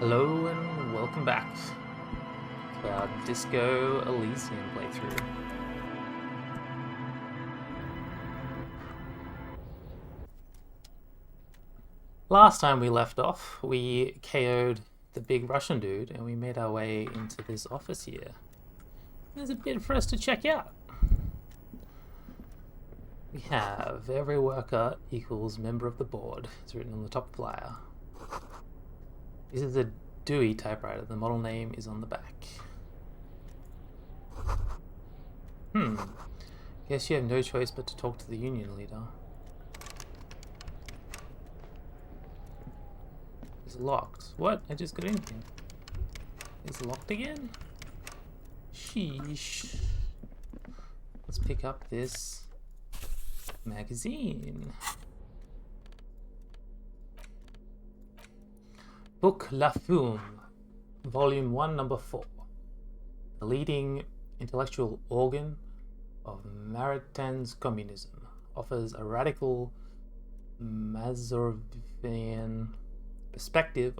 Hello and welcome back to our Disco Elysium playthrough. Last time we left off, we KO'd the big Russian dude and we made our way into this office here. There's a bit for us to check out. We have every worker equals member of the board. It's written on the top flyer. This is a Dewey typewriter. The model name is on the back. Guess you have no choice but to talk to the union leader. It's locked. What? I just got in here. It's locked again? Sheesh. Let's pick up this magazine. Book La Fume, Volume 1, Number 4. The leading intellectual organ of Maritain communism offers a radical Mazurvian perspective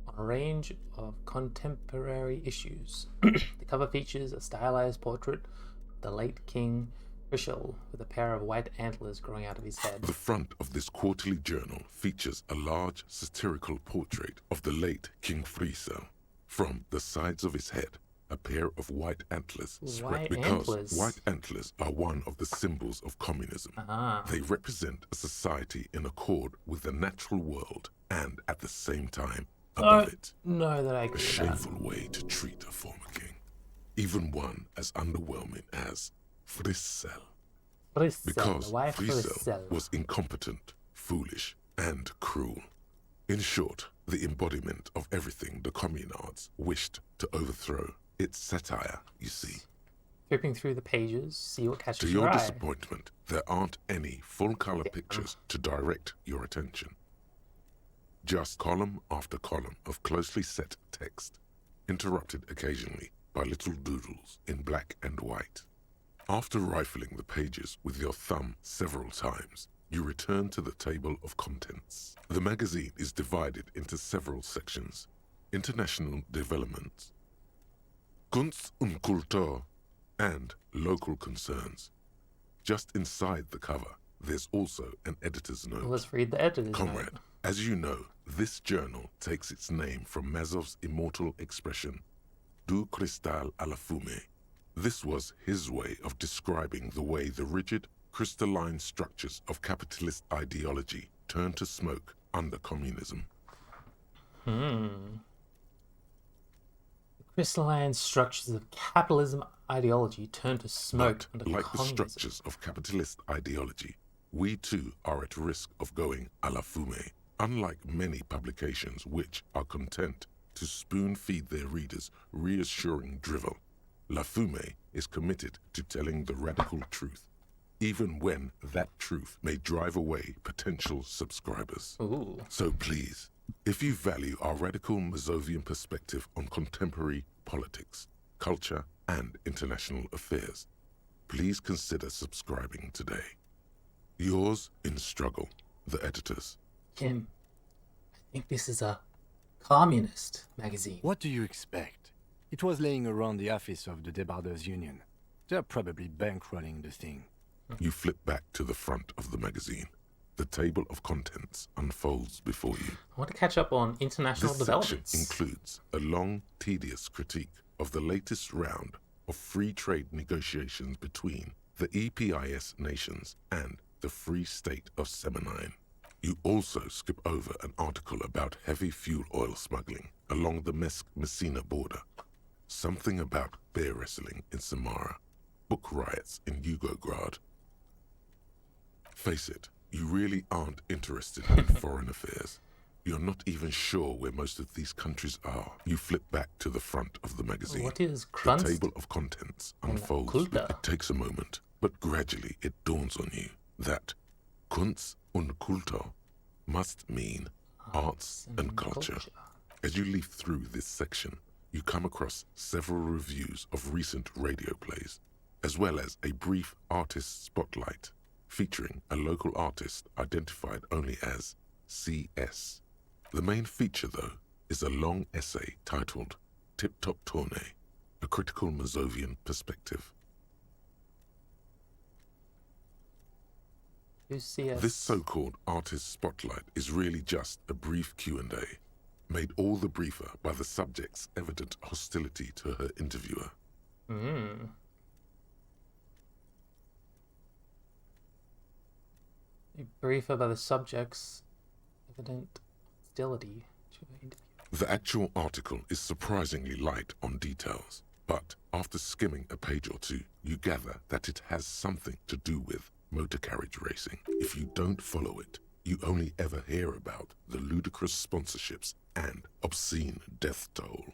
on a range of contemporary issues. The cover features a stylized portrait of the late King Frischel with a pair of white antlers growing out of his head. The front of this quarterly journal features a large satirical portrait of the late King Frischel. From the sides of his head, a pair of white antlers spread because white antlers are one of the symbols of communism. They represent a society in accord with the natural world and at the same time above it. No, that I agree. A shameful way to treat a former king, even one as underwhelming as Frischel. Because Frischel was incompetent, foolish, and cruel. In short, the embodiment of everything the communards wished to overthrow. It's satire, you see. Flipping through the pages, see what catches your eye. To your disappointment, there aren't any full-color pictures to direct your attention. Just column after column of closely set text, interrupted occasionally by little doodles in black and white. After rifling the pages with your thumb several times, you return to the table of contents. The magazine is divided into several sections: international developments, Kunst und Kultur, and local concerns. Just inside the cover, there's also an editor's note. Let's read the editor's Comrade, note. As you know, this journal takes its name from Mazov's immortal expression, Du cristal à la fumée. This was his way of describing the way the rigid, crystalline structures of capitalist ideology turn to smoke under communism. The crystalline structures of capitalism ideology turn to smoke under like communism. The structures of capitalist ideology, we too are at risk of going à la fumée. Unlike many publications which are content to spoon-feed their readers reassuring drivel, La Fumée is committed to telling the radical truth, even when that truth may drive away potential subscribers. Ooh. So please, if you value our radical Mazovian perspective on contemporary politics, culture, and international affairs, please consider subscribing today. Yours in struggle, the editors. Kim, I think this is a communist magazine. What do you expect? It was laying around the office of the Debarders Union. They're probably bankrolling the thing. You flip back to the front of the magazine. The table of contents unfolds before you. I want to catch up on international developments. This section includes a long, tedious critique of the latest round of free trade negotiations between the EPIS nations and the Free State of Semenine. You also skip over an article about heavy fuel oil smuggling along the Messina border. Something about bear wrestling in Samara, book riots in Yugograd. Face it, you really aren't interested in foreign affairs. You're not even sure where most of these countries are. You flip back to the front of the magazine. What is The table of contents unfolds. Kultur? It takes a moment, but gradually it dawns on you that Kunst und Kultur must mean arts and culture. As you leaf through this section, you come across several reviews of recent radio plays, as well as a brief artist spotlight featuring a local artist identified only as CS. The main feature, though, is a long essay titled Tip Top Tournée, a critical Mazovian perspective. UCS. This so-called artist spotlight is really just a brief Q&A, made all the briefer by the subject's evident hostility to her interviewer. A briefer by the subject's evident hostility to the interview. The actual article is surprisingly light on details, but after skimming a page or two, you gather that it has something to do with motor carriage racing. If you don't follow it, you only ever hear about the ludicrous sponsorships and obscene death toll.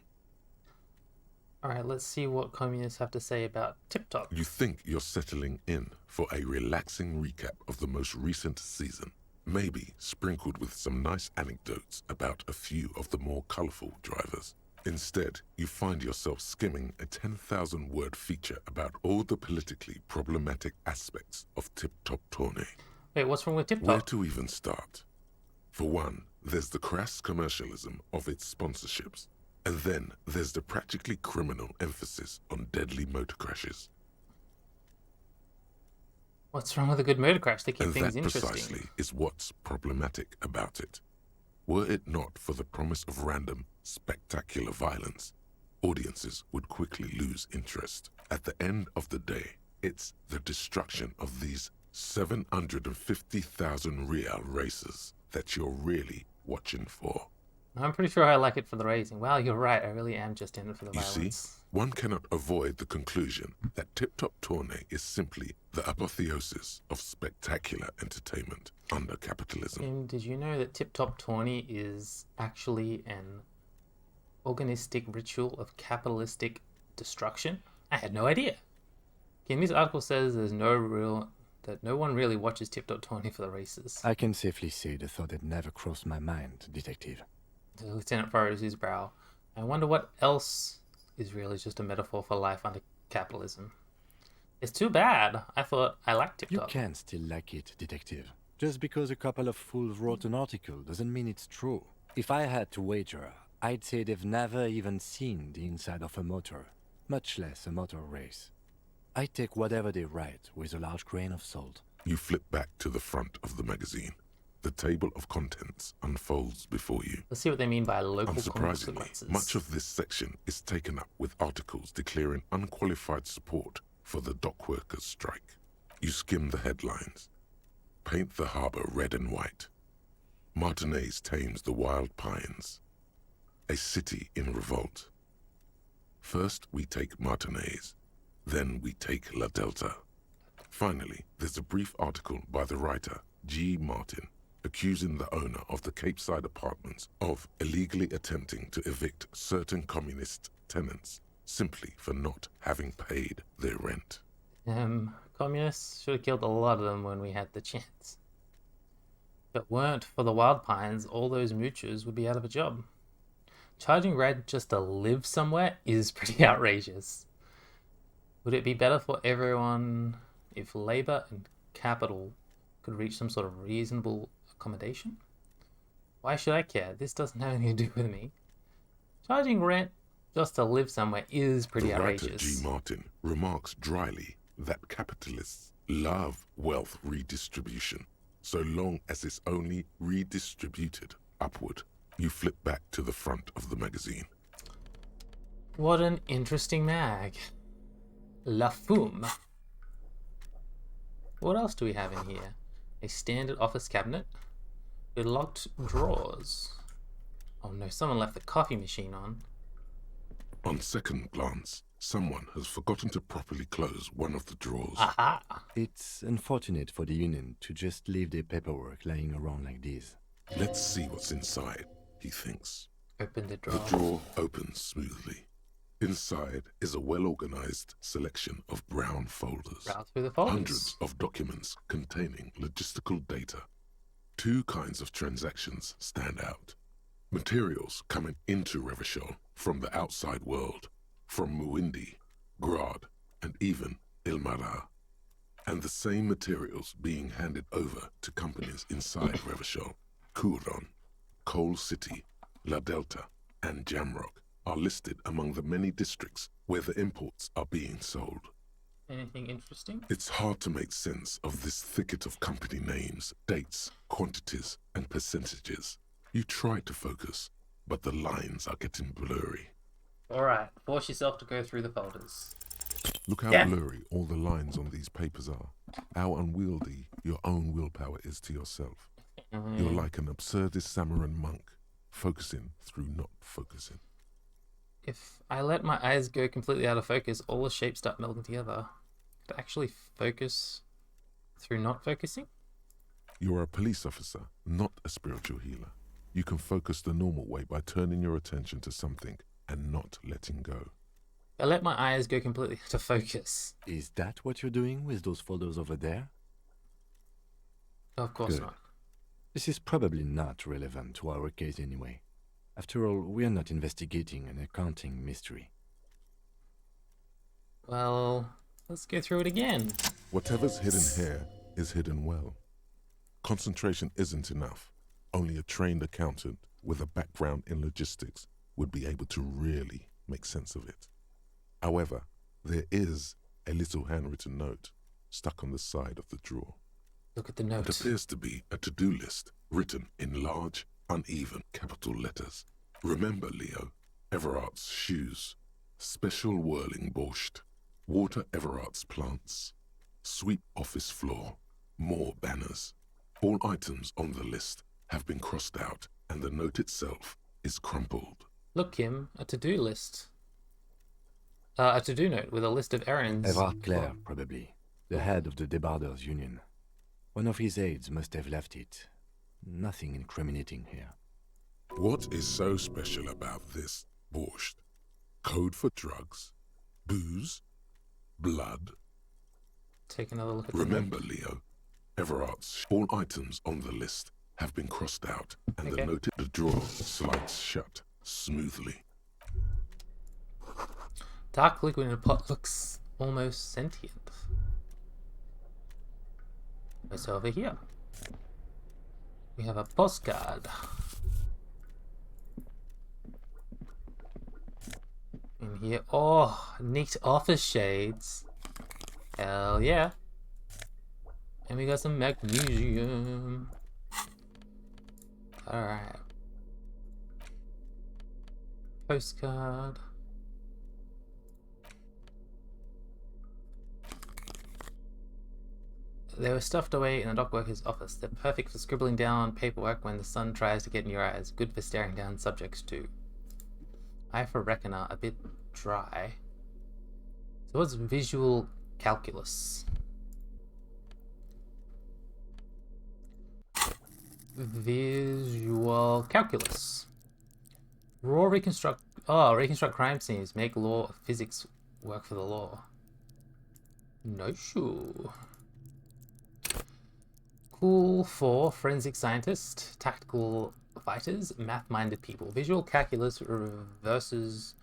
Alright, let's see what communists have to say about Tip Top. You think you're settling in for a relaxing recap of the most recent season, maybe sprinkled with some nice anecdotes about a few of the more colourful drivers. Instead, you find yourself skimming a 10,000-word feature about all the politically problematic aspects of Tip Top Tournée. Wait, what's wrong with Tip Top? Where to even start? For one, there's the crass commercialism of its sponsorships, and then there's the practically criminal emphasis on deadly motor crashes. What's wrong with a good motor crash? They keep And things that interesting. precisely is what's problematic about it. Were it not for the promise of random, spectacular violence, audiences would quickly lose interest. At the end of the day, it's the destruction of these 750,000 real races that you're really watching for. I'm pretty sure I like it for the racing. Wow, you're right. I really am just in it for the You violence. see, one cannot avoid the conclusion that Tip Top Tournée is simply the apotheosis of spectacular entertainment under capitalism. Tim, did you know that Tip Top Tourney is actually an organistic ritual of capitalistic destruction? I had no idea. Kim, this article says that no one really watches Tip Top Tourney for the races. I can safely say the thought had never crossed my mind, Detective. The lieutenant furrows his brow. I wonder what else is really just a metaphor for life under capitalism. It's too bad. I thought I liked Tip You Top. can still like it, Detective. Just because a couple of fools wrote an article doesn't mean it's true. If I had to wager, I'd say they've never even seen the inside of a motor, much less a motor race. I take whatever they write with a large grain of salt. You flip back to the front of the magazine. The table of contents unfolds before you. Let's see what they mean by local Unsurprisingly, consequences. much of this section is taken up with articles declaring unqualified support for the dock workers' strike. You skim the headlines. Paint the harbour red and white. Martinez tames the wild pines. A city in revolt. First we take Martinez, then we take La Delta. Finally, there's a brief article by the writer, G. Martin, accusing the owner of the Capeside Apartments of illegally attempting to evict certain communist tenants simply for not having paid their rent. Communists should have killed a lot of them when we had the chance. If it weren't for the wild pines, all those moochers would be out of a job. Charging rent just to live somewhere is pretty outrageous. Would it be better for everyone if labor and capital could reach some sort of reasonable accommodation? Why should I care? This doesn't have anything to do with me. Charging rent just to live somewhere is pretty The writer outrageous. G. Martin remarks dryly that capitalists love wealth redistribution, so long as it's only redistributed upward. You flip back to the front of the magazine. What an interesting mag. La Fume. What else do we have in here? A standard office cabinet with locked drawers. Oh no, someone left the coffee machine on. On second glance, someone has forgotten to properly close one of the drawers. Aha! It's unfortunate for the Union to just leave their paperwork lying around like this. Let's see what's inside, he thinks. Open the The drawer. drawer opens smoothly. Inside is a well-organized selection of brown folders. Browse through the folders. Hundreds of documents containing logistical data. Two kinds of transactions stand out. Materials coming into Revachol from the outside world, from Muindi, Grad, and even Ilmara. And the same materials being handed over to companies inside Revachol, Couron, Coal City, La Delta, and Jamrock are listed among the many districts where the imports are being sold. Anything interesting? It's hard to make sense of this thicket of company names, dates, quantities, and percentages. You try to focus, but the lines are getting blurry. Alright, force yourself to go through the folders. Look how Yeah. blurry all the lines on these papers are. How unwieldy your own willpower is to yourself. You're like an absurdist Samaran monk, focusing through not focusing. If I let my eyes go completely out of focus, all the shapes start melding together. Could I actually focus through not focusing? You're a police officer, not a spiritual healer. You can focus the normal way by turning your attention to something and not letting go. I let my eyes go completely out of focus. Is that what you're doing with those folders over there? Of course Good. not. This is probably not relevant to our case anyway. After all, we are not investigating an accounting mystery. Well, let's go through it again. Whatever's hidden here is hidden well. Concentration isn't enough. Only a trained accountant with a background in logistics would be able to really make sense of it. However, there is a little handwritten note stuck on the side of the drawer. Look at the It note. appears to be a to-do list written in large, uneven capital letters. Remember, Leo, Everard's shoes, special whirling borscht, water Everard's plants, sweep office floor, more banners. All items on the list have been crossed out and the note itself is crumpled. Look, Kim, a to-do list. A to-do note with a list of errands. Everard Clare, probably. The head of the Debarders Union. One of his aides must have left it. Nothing incriminating here. What is so special about this borscht? Code for drugs? Booze? Blood? Take another look at the Remember, note. Leo, Everard's all items on the list have been crossed out, and Okay. the drawer slides shut smoothly. Dark liquid in a pot looks almost sentient. What's over here? We have a postcard. In here, oh, neat office shades. Hell yeah. And we got some magnesium. Alright. Postcard. They were stuffed away in a dockworker's office. They're perfect for scribbling down paperwork when the sun tries to get in your eyes. Good for staring down subjects too. Eye for reckoner, a bit dry. So what's visual calculus? Visual calculus. Reconstruct crime scenes. Make law of physics work for the law. No sure. Cool for forensic scientists, tactical fighters, math-minded people. Visual calculus reverses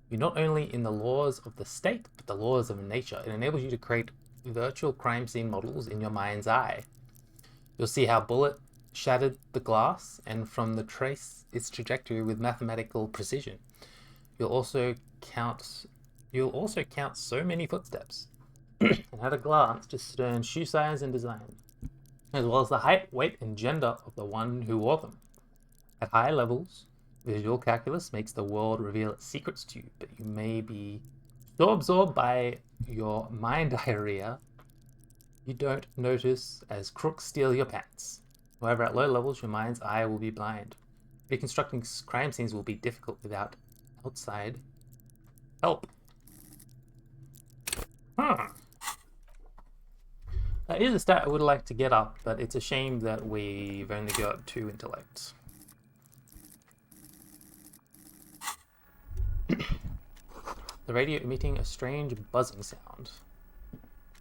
you not only in the laws of the state, but the laws of nature. It enables you to create virtual crime scene models in your mind's eye. You'll see how bullet shattered the glass and from the trace its trajectory with mathematical precision. You'll also count so many footsteps and at a glance discern shoe size and design, as well as the height, weight, and gender of the one who wore them. At high levels, visual calculus makes the world reveal its secrets to you, but you may be so absorbed by your mind diarrhea you don't notice as crooks steal your pants. However, at low levels, your mind's eye will be blind. Reconstructing crime scenes will be difficult without outside help. That is a stat I would like to get up, but it's a shame that we've only got 2 intellects. The radio emitting a strange buzzing sound.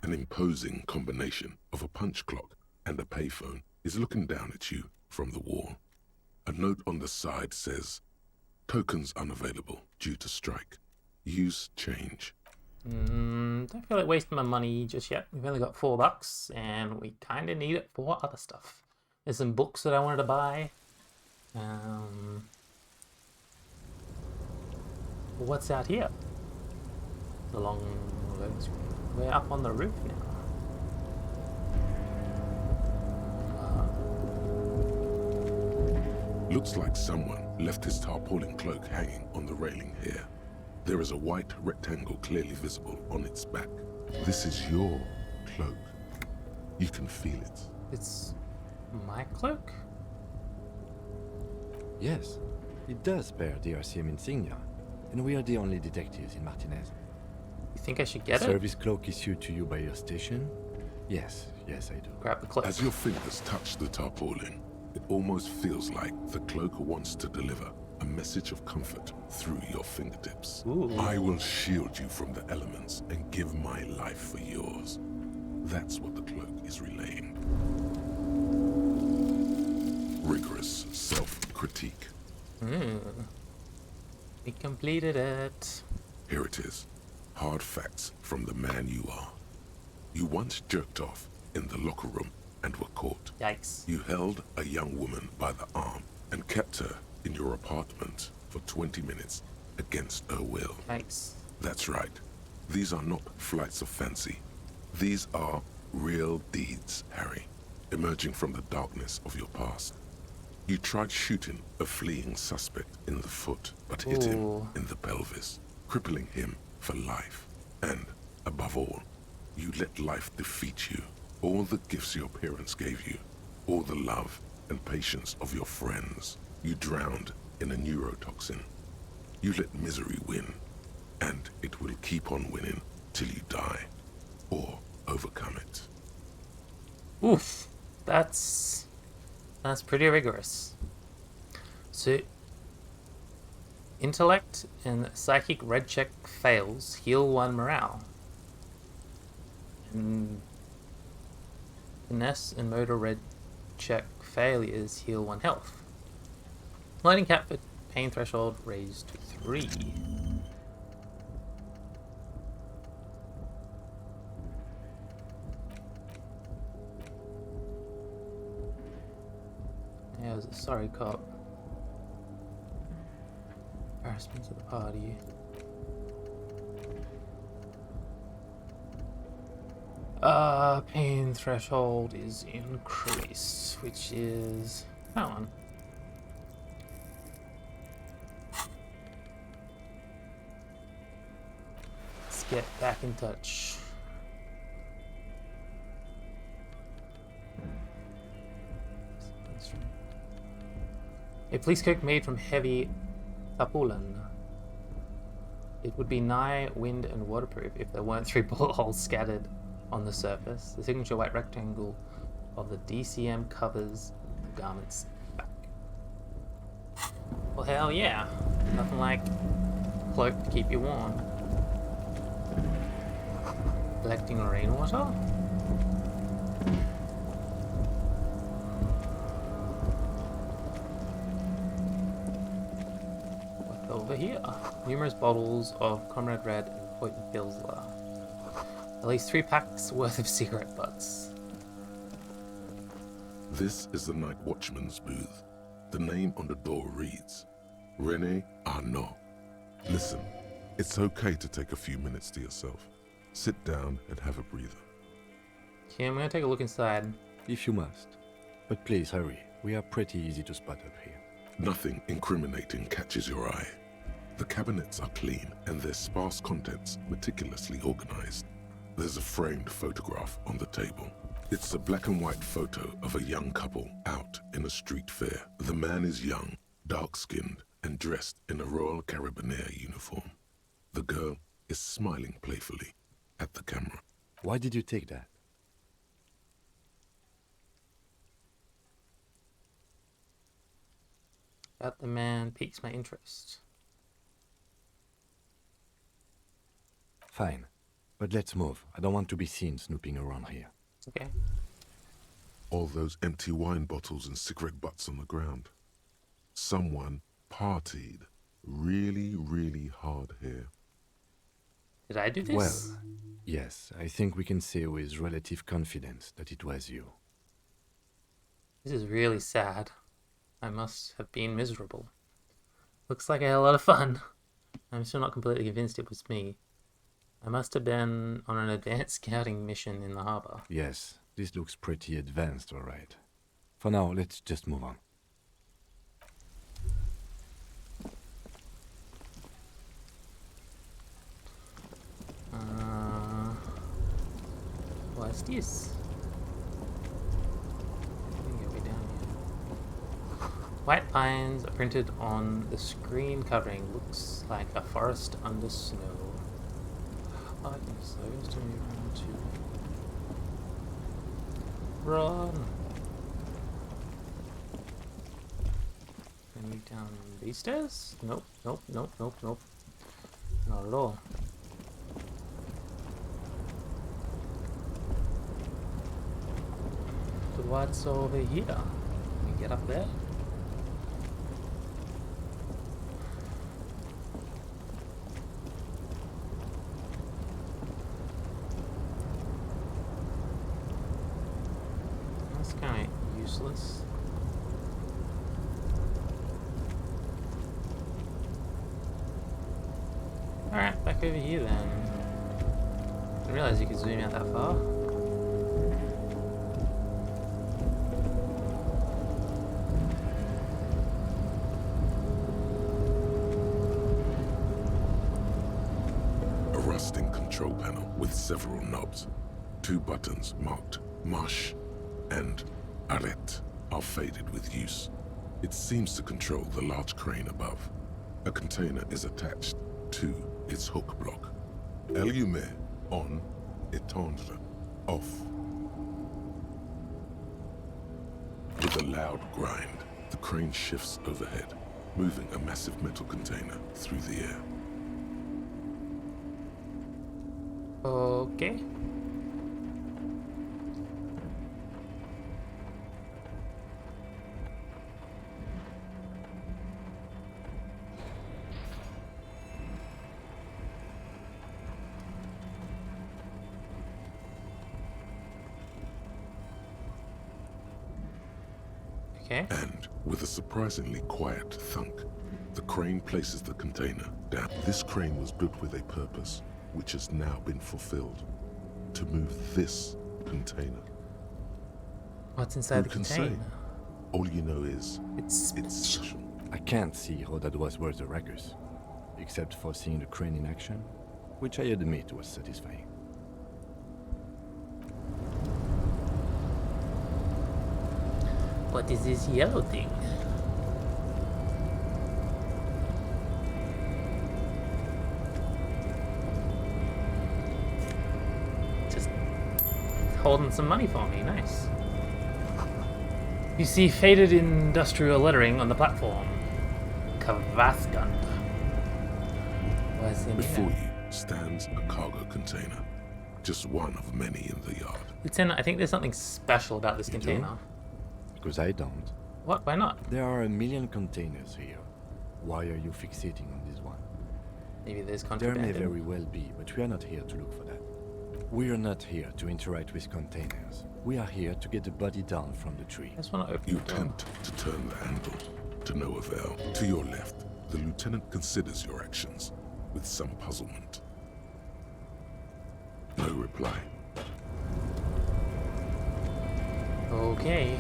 An imposing combination of a punch clock and a payphone is looking down at you from the wall. A note on the side says, "Tokens unavailable due to strike. Use change." Don't feel like wasting my money just yet. We've only got $4 and we kind of need it for other stuff. There's some books that I wanted to buy. What's out here? The long loading screen. We're up on the roof now. Looks like someone left his tarpaulin cloak hanging on the railing here. There is a white rectangle clearly visible on its back. This is your cloak. You can feel it. It's my cloak? Yes, it does bear the RCM insignia, and we are the only detectives in Martinez. You think I should get it? Service cloak issued to you by your station? Yes, yes I do. Grab the cloak. As your fingers touch the tarpaulin, it almost feels like the cloak wants to deliver a message of comfort through your fingertips. Ooh. I will shield you from the elements and give my life for yours. That's what the cloak is relaying. Rigorous self-critique. We completed it. Here it is. Hard facts from the man you are. You once jerked off in the locker room and were caught. Yikes. You held a young woman by the arm and kept her in your apartment for 20 minutes against her will. Yikes. That's right. These are not flights of fancy. These are real deeds, Harry, emerging from the darkness of your past. You tried shooting a fleeing suspect in the foot, but hit him Ooh. in the pelvis, crippling him for life. And, above all, you let life defeat you. All the gifts your parents gave you, all the love and patience of your friends, you drowned in a neurotoxin. You let misery win, and it will keep on winning till you die, or overcome it. Oof. That's pretty rigorous. So, intellect and psychic red check fails, heal 1 morale. And finesse and motor red check failures, heal 1 health. Lightning cap for pain threshold raised to 3. Yeah, it was a sorry cop. Harassment to the party. Pain threshold is increased, which is that one. Let's get back in touch. A police coat made from heavy tarpaulin. It would be nigh wind and waterproof if there weren't 3 bullet holes scattered on the surface. The signature white rectangle of the DCM covers the garment's back. Well, hell yeah. Nothing like cloak to keep you warm. Collecting rainwater? What's over here? Numerous bottles of Comrade Red and Potent Pilsler. At least 3 packs worth of cigarette butts. This is the night watchman's booth. The name on the door reads, René Arnaud. Listen, it's okay to take a few minutes to yourself. Sit down and have a breather. Okay, I'm gonna take a look inside. If you must. But please hurry, we are pretty easy to spot up here. Nothing incriminating catches your eye. The cabinets are clean and their sparse contents meticulously organized. There's a framed photograph on the table. It's a black and white photo of a young couple out in a street fair. The man is young, dark-skinned, and dressed in a Royal Carabinieri uniform. The girl is smiling playfully at the camera. Why did you take that? That the man piques my interest. Fine. But let's move. I don't want to be seen snooping around here. Okay. All those empty wine bottles and cigarette butts on the ground. Someone partied really, really hard here. Did I do this? Well, yes, I think we can say with relative confidence that it was you. This is really sad. I must have been miserable. Looks like I had a lot of fun. I'm still not completely convinced it was me. I must have been on an advanced scouting mission in the harbor. Yes, this looks pretty advanced, alright. For now, let's just move on. What's this? Way down here. White pines are printed on the screen covering. Looks like a forest under snow. I use those to move on to run. Can we down these stairs? Nope, nope, nope, nope, nope. Not at all. But what's over here? Can we get up there? That's kind of useless. Alright, back over here then. Didn't realize you could zoom out that far. A rusting control panel with several knobs. 2 buttons marked Marsh and Arrête are faded with use. It seems to control the large crane above. A container is attached to its hook block. Allumer on, éteindre off. With a loud grind, the crane shifts overhead, moving a massive metal container through the air. Okay. Okay. And with a surprisingly quiet thunk, the crane places the container down. This crane was built with a purpose, which has now been fulfilled. To move this container. What's inside the Who can say? container? All you know is, It's it's special. I can't see how that was worth the ruckus, except for seeing the crane in action, which I admit was satisfying. What is this yellow thing? Just holding some money for me, nice. You see faded industrial lettering on the platform. Kavaskund. What's in Before here? you stands a cargo container, just one of many in the yard. Lieutenant, I think there's something special about this You do? container. Because I don't. What? Why not? There are a million containers here. Why are you fixating on this one? Maybe there's There contraband. may in it. very well be, but we are not here to look for that. We are not here to interact with containers. We are here to get the body down from the tree. I just want to open You the door. attempt to turn the handle, to no avail. To your left, the lieutenant considers your actions with some puzzlement. No reply. Okay.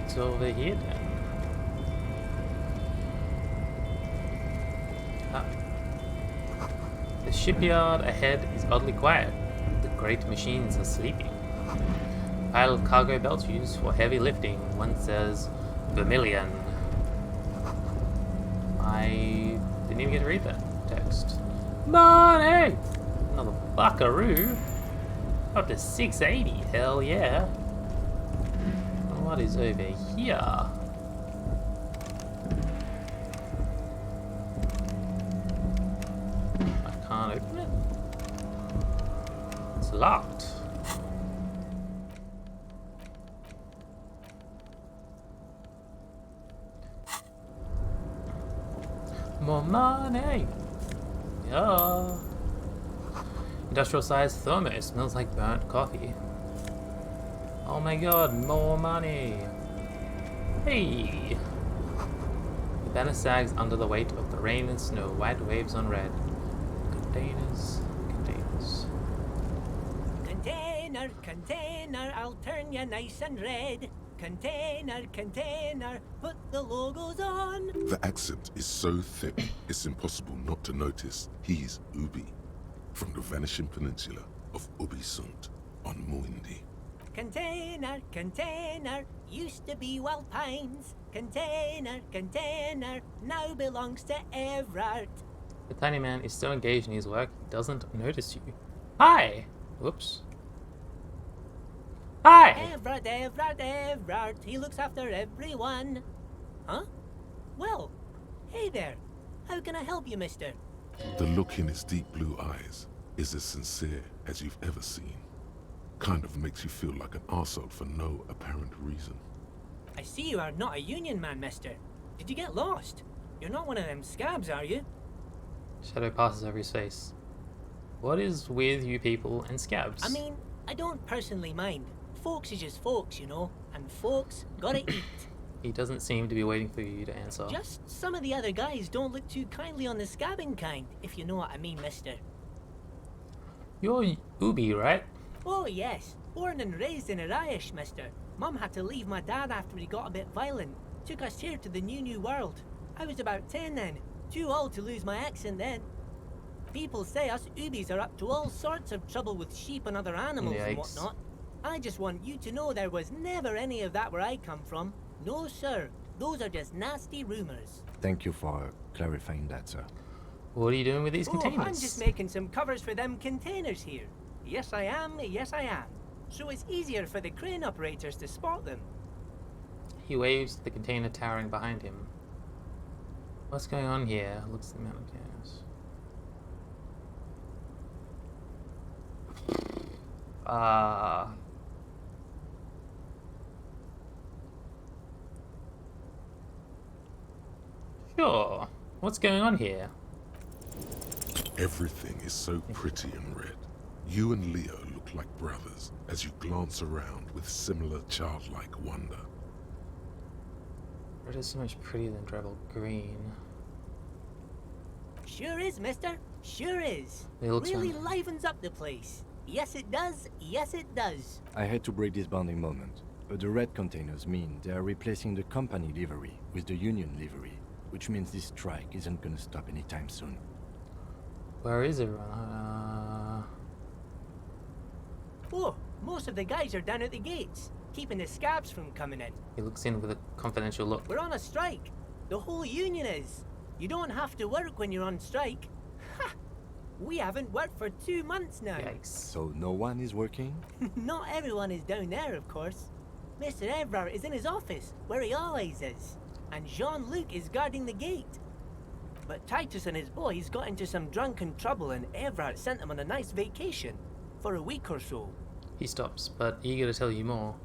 It's over here then. Ah. The shipyard ahead is oddly quiet. The great machines are sleeping. Pile of cargo belts used for heavy lifting. One says Vermilion. I didn't even get to read that text. Money! Another buckaroo. Up to 680, hell yeah. What is over here? I can't open it. It's locked. More money! Yeah. Industrial sized thermos smells like burnt coffee. Oh my god, more money! Hey! Banner sags under the weight of the rain and snow, white waves on red. Containers, containers. Container, container, I'll turn you nice and red. Container, container, put the logos on. The accent is so thick, it's impossible not to notice he's Ubi, from the vanishing peninsula of Ubisunt on Muindi. Container, container, used to be Wild Pines. Container, container, now belongs to Everard. The tiny man is so engaged in his work, he doesn't notice you. Hi! Whoops. Hi! Everard, Everard, Everard, he looks after everyone. Huh? Well, hey there. How can I help you, mister? The look in his deep blue eyes is as sincere as you've ever seen. Kind of makes you feel like an arsehole for no apparent reason. I see you are not a union man, mister. Did you get lost? You're not one of them scabs, are you? Shadow passes over his face. What is with you people and scabs? I mean, I don't personally mind. Folks is just folks, you know, and folks gotta eat. He doesn't seem to be waiting for you to answer. Just some of the other guys don't look too kindly on the scabbing kind, if you know what I mean, mister. You're Ubi, right? Oh yes, born and raised in Arish, mister. Mum had to leave my dad after he got a bit violent. Took us here to the new world. I was about 10 then, too old to lose my accent then. People say us Ubis are up to all sorts of trouble with sheep and other animals and Yikes. whatnot. I just want you to know there was never any of that where I come from. No sir, those are just nasty rumors. Thank you for clarifying that, sir. What are you doing with these containers? I'm just making some covers for them containers here. Yes I am, yes I am. So it's easier for the crane operators to spot them. He waves to the container towering behind him. What's going on here? Looks at the amount of containers. Sure. What's going on here? Everything is so pretty and red. You and Leo look like brothers as you glance around with similar childlike wonder. Red is so much prettier than drabble green. Sure is, mister. Sure is. It looks Really fun. livens up the place. Yes it does, yes it does. I hate to break this bonding moment, but the red containers mean they are replacing the company livery with the union livery, which means this strike isn't gonna stop anytime soon. Where is everyone? Oh, most of the guys are down at the gates, keeping the scabs from coming in. He looks in with a confidential look. We're on a strike. The whole union is. You don't have to work when you're on strike. Ha! We haven't worked for 2 months now. Yikes. So no one is working? Not everyone is down there, of course. Mr. Everard is in his office, where he always is. And Jean-Luc is guarding the gate. But Titus and his boys got into some drunken trouble and Everard sent them on a nice vacation. For a week or so. He stops, but eager to tell you more.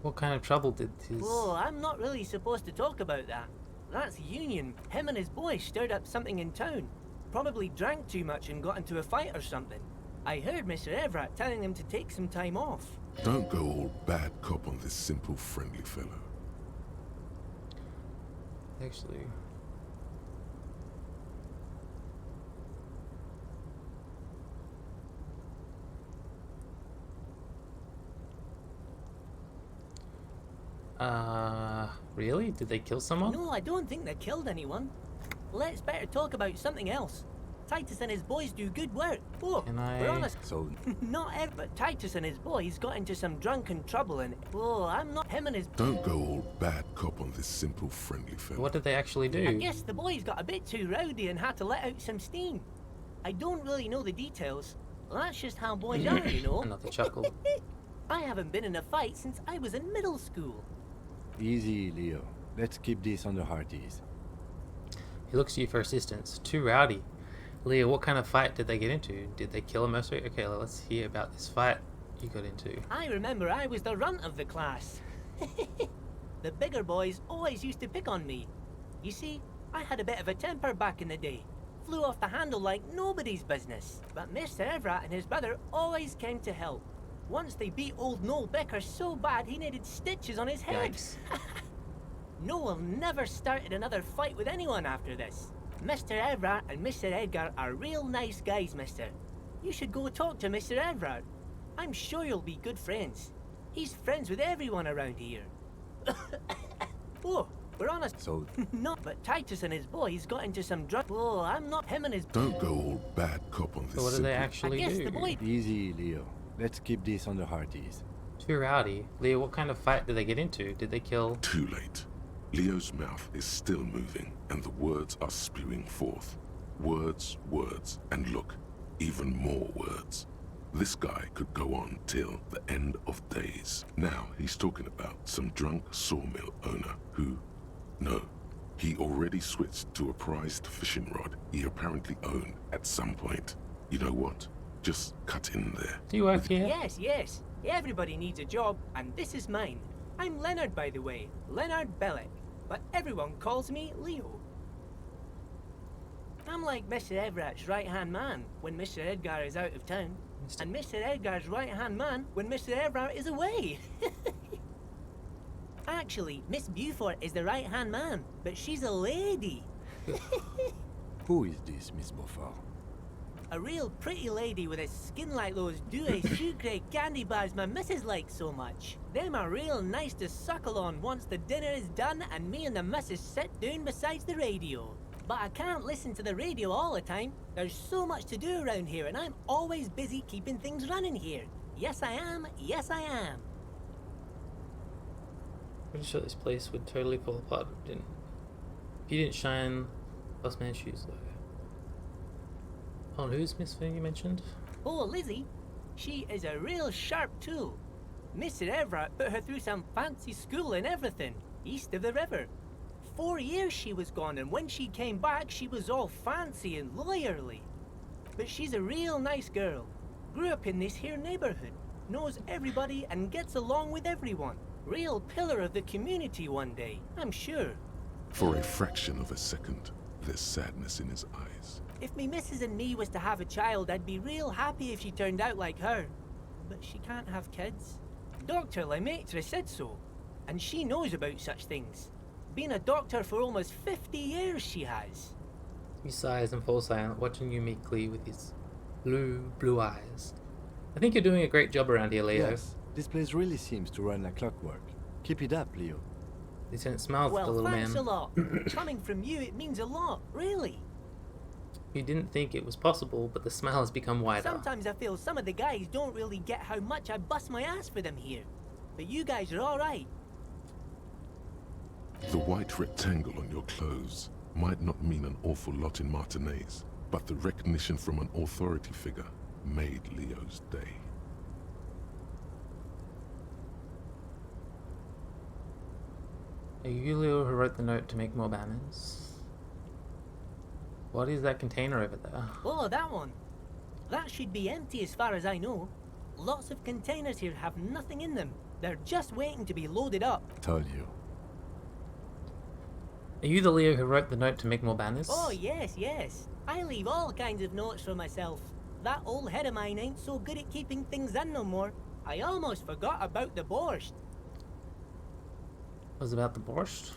What kind of trouble did his... Oh, I'm not really supposed to talk about that. That's union. Him and his boys stirred up something in town. Probably drank too much and got into a fight or something. I heard Mr. Everett telling them to take some time off. Don't go all bad cop on this simple, friendly fellow. Actually... really? Did they kill someone? No, I don't think they killed anyone. Let's better talk about something else. Titus and his boys do good work. Oh, Can I- we're on a... So Not ever, but Titus and his boys got into some drunken trouble and... Oh, I'm not him and his... Don't go all bad cop on this simple, friendly fellow. What did they actually do? I guess the boys got a bit too rowdy and had to let out some steam. I don't really know the details. That's just how boys are, you know. Another chuckle. I haven't been in a fight since I was in middle school. easy, Leo. Let's keep this on the hearties. He looks to you for assistance. Too rowdy. Leo, what kind of fight did they get into? Did they kill a mercenary? Okay, let's hear about this fight you got into. I remember I was the runt of the class. The bigger boys always used to pick on me. You see, I had a bit of a temper back in the day. Flew off the handle like nobody's business. But Mr. Everett and his brother always came to help. Once they beat old Noel Becker so bad he needed stitches on his head. Yikes. Noel never started another fight with anyone after this. Mr. Everard and Mr. Edgar are real nice guys, mister. You should go talk to Mr. Everard. I'm sure you'll be good friends. He's friends with everyone around here. Oh, we're on a... So, No, but Titus and his boys got into some drug... Oh, I'm not him and his... Don't go all bad cop on this. So what do they simply. I actually guess do? the boy... easy, Leo. Let's keep this under heart ease. Too rowdy. Leo, what kind of fight did they get into? Did they kill... Too late. Leo's mouth is still moving, and the words are spewing forth. Words, words, and look, even more words. This guy could go on till the end of days. Now he's talking about some drunk sawmill owner who... No, he already switched to a prized fishing rod he apparently owned at some point. You know what? Just cut in there. Do you work here? Yes, yes. Everybody needs a job, and this is mine. I'm Leonard, by the way. Leonard Bellick. But everyone calls me Leo. I'm like Mr. Everett's right-hand man when Mr. Edgar is out of town. And Mr. Edgar's right-hand man when Mr. Everett is away. Actually, Miss Beaufort is the right-hand man, but she's a lady. Who is this, Miss Beaufort? A real pretty lady with a skin like those Douai sucre candy bars my missus likes so much. Them are real nice to suckle on once the dinner is done and me and the missus sit down beside the radio. But I can't listen to the radio all the time. There's so much to do around here and I'm always busy keeping things running here. Yes I am, yes I am. Pretty sure this place would totally fall apart if you didn't shine Boss Man's shoes though. Oh, and who's Miss Finn you mentioned? Oh, Lizzie, she is a real sharp tool. Mr. Everett put her through some fancy school and everything, east of the river. 4 years she was gone, and when she came back, she was all fancy and lawyerly. But she's a real nice girl. Grew up in this here neighborhood, knows everybody and gets along with everyone. Real pillar of the community one day, I'm sure. For a fraction of a second, there's sadness in his eyes. If me missus and me was to have a child, I'd be real happy if she turned out like her. But she can't have kids. Dr. Lemaitre said so, and she knows about such things. Been a doctor for almost 50 years, she has. He sighs and falls silent, watching you meekly with his blue eyes. I think you're doing a great job around here, Leo. Yes, this place really seems to run like clockwork. Keep it up, Leo. Lieutenant smiles at Well, the little thanks man. a lot. Coming from you, it means a lot, really. You didn't think it was possible, but the smile has become wider. Sometimes I feel some of the guys don't really get how much I bust my ass for them here. But you guys are alright. The white rectangle on your clothes might not mean an awful lot in Martinez, but the recognition from an authority figure made Leo's day. Are you Leo who wrote the note to make more banners? What is that container over there? Oh, that one. That should be empty as far as I know. Lots of containers here have nothing in them. They're just waiting to be loaded up. Told you. Are you the Leo who wrote the note to make more banners? Oh, yes, yes. I leave all kinds of notes for myself. That old head of mine ain't so good at keeping things in no more. I almost forgot about the borscht. Was about the borscht?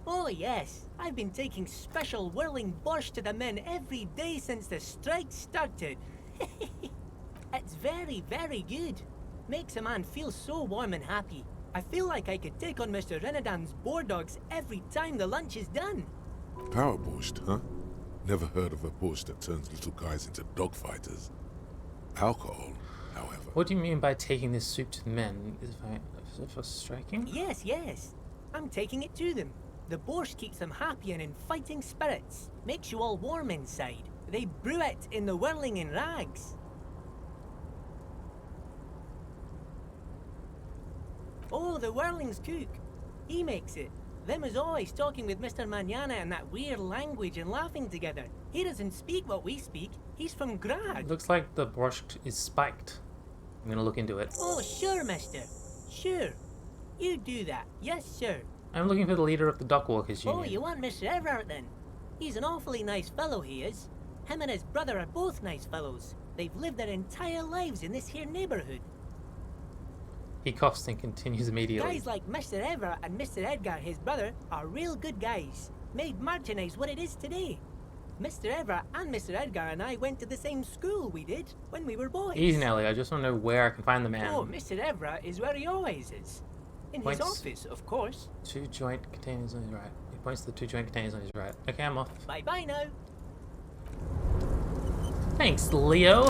Oh, yes. I've been taking special whirling borscht to the men every day since the strike started. It's very, very good. Makes a man feel so warm and happy. I feel like I could take on Mr. Renadan's boar dogs every time the lunch is done. Power borscht, huh? Never heard of a borscht that turns little guys into dogfighters. Alcohol, however. What do you mean by taking this soup to the men? Is it for striking? Yes, yes. I'm taking it to them. The borscht keeps them happy and in fighting spirits. Makes you all warm inside. They brew it in the whirling in rags. Oh, the whirling's cook. He makes it. Them is always talking with Mr. Manana in that weird language and laughing together. He doesn't speak what we speak. He's from Grad. Looks like the borscht is spiked. I'm gonna look into it. Oh, sure, mister. Sure. You do that. Yes, sir. I'm looking for the leader of the Dockwalkers Union. Oh, you want Mr. Everett then? He's an awfully nice fellow, he is. Him and his brother are both nice fellows. They've lived their entire lives in this here neighborhood. He coughs and continues immediately. Guys like Mr. Everett and Mr. Edgar, his brother, are real good guys. Made Martinez what it is today. Mr. Everett and Mr. Edgar and I went to the same school we did when we were boys. Easy, Nelly. I just want to know where I can find the man. Oh, Mr. Everett is where he always is. In his office, of course. 2 joint containers on his right. He points to the 2 joint containers on his right. Okay, I'm off. Bye-bye now. Thanks, Leo.